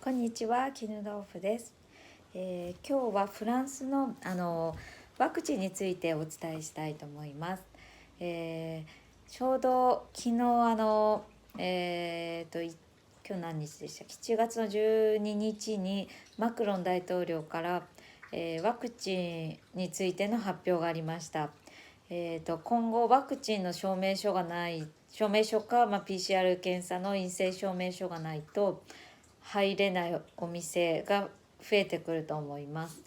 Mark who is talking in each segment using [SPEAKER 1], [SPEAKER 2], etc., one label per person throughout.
[SPEAKER 1] こんにちは、キヌドーフです。今日はフランスの、ワクチンについてお伝えしたいと思います。ちょうど昨日今日何日でしたっけ、7月の12日にマクロン大統領から、ワクチンについての発表がありました。今後ワクチンの証明書がない証明書か、PCR 検査の陰性証明書がないと入れないお店が増えてくると思います。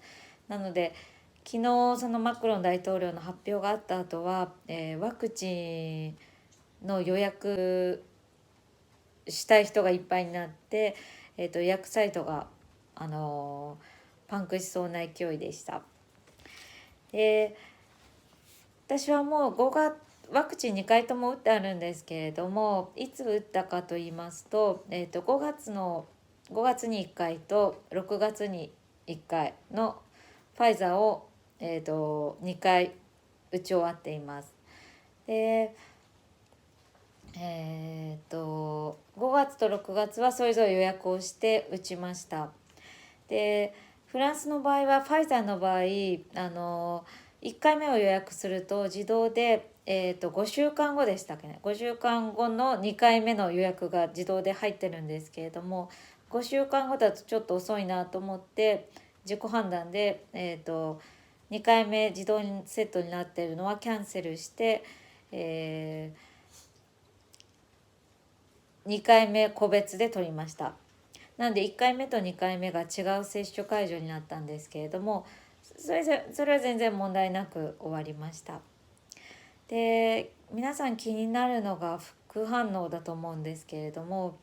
[SPEAKER 1] なので昨日そのマクロン大統領の発表があった後は、ワクチンの予約したい人がいっぱいになって、予約サイトが、パンクしそうな勢いでした。で私はもうワクチン2回とも打ってあるんですけれども、いつ打ったかと言いますと、5月に1回と6月に1回のファイザーを、2回打ち終わっています。で、5月と6月はそれぞれ予約をして打ちました。でフランスの場合はファイザーの場合、1回目を予約すると自動で、5週間後でしたっけね、5週間後の2回目の予約が自動で入ってるんですけれども、5週間後だとちょっと遅いなと思って自己判断で、2回目自動セットになっているのはキャンセルして、2回目個別で取りました。なんで1回目と2回目が違う接種会場になったんですけれども、それは全然問題なく終わりました。で皆さん気になるのが副反応だと思うんですけれども、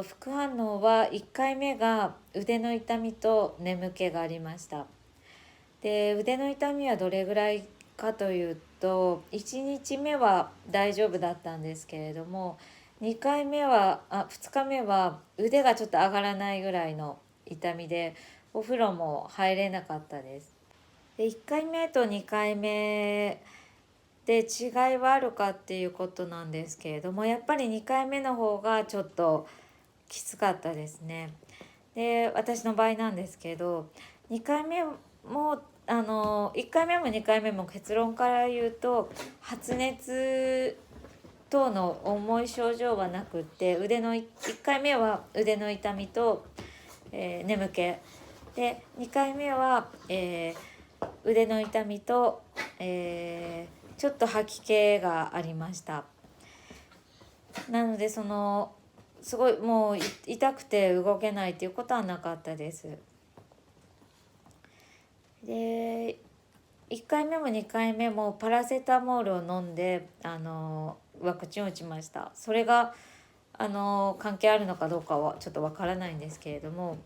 [SPEAKER 1] 副反応は1回目が腕の痛みと眠気がありました。で腕の痛みはどれぐらいかというと、1日目は大丈夫だったんですけれども、2日目は腕がちょっと上がらないぐらいの痛みで、お風呂も入れなかったです。で1回目と2回目で違いはあるかっていうことなんですけれども、やっぱり2回目の方がちょっときつかったですね。で私の場合なんですけど、2回目も1回目も2回目も結論から言うと発熱等の重い症状はなくって、1回目は腕の痛みと、眠気で、2回目は、腕の痛みと、ちょっと吐き気がありました。なのですごいもう痛くて動けないっていうことはなかったです。で1回目も2回目もパラセタモールを飲んでワクチンを打ちました。それが関係あるのかどうかはちょっとわからないんですけれども、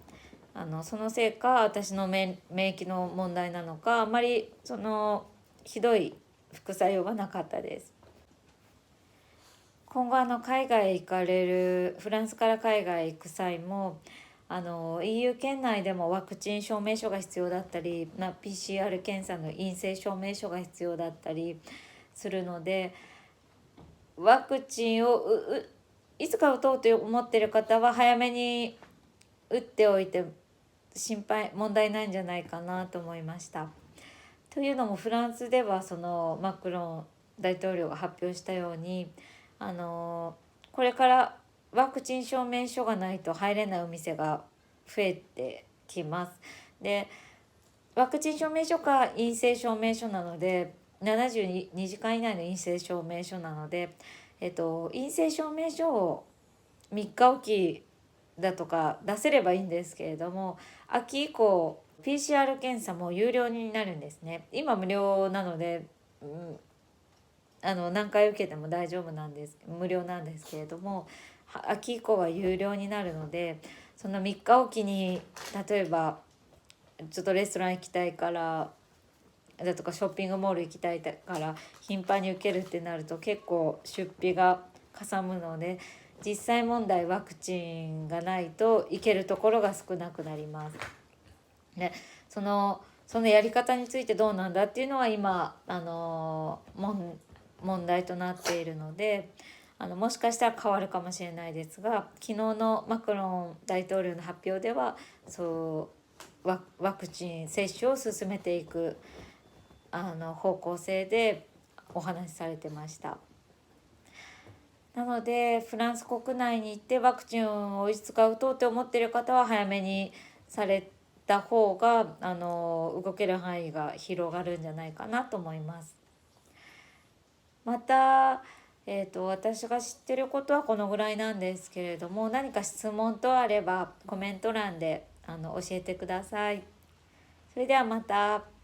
[SPEAKER 1] そのせいか私の免疫の問題なのか、あまりひどい副作用はなかったです。今後海外へ行かれるフランスから海外へ行く際もEU 圏内でもワクチン証明書が必要だったり、PCR 検査の陰性証明書が必要だったりするので、ワクチンをいつか打とうと思っている方は早めに打っておいて問題ないんじゃないかなと思いました。というのもフランスではそのマクロン大統領が発表したようにこれからワクチン証明書がないと入れないお店が増えてきます。でワクチン証明書か陰性証明書なので、72時間以内の陰性証明書なので、陰性証明書を3日おきだとか出せればいいんですけれども、秋以降 PCR 検査も有料になるんですね。今無料なので、何回受けても大丈夫なんです、無料なんですけれども、秋以降は有料になるので、その3日おきに例えばちょっとレストラン行きたいからだとかショッピングモール行きたいから頻繁に受けるってなると結構出費がかさむので、実際問題ワクチンがないと行けるところが少なくなります。でそのやり方についてどうなんだっていうのは今問題となっているので、もしかしたら変わるかもしれないですが、昨日のマクロン大統領の発表ではワクチン接種を進めていく方向性でお話しされてました。なのでフランス国内に行ってワクチンをいつか打とうって思っている方は早めにされた方が動ける範囲が広がるんじゃないかなと思います。また、私が知ってることはこのぐらいなんですけれども、何か質問等あればコメント欄で教えてください。それではまた。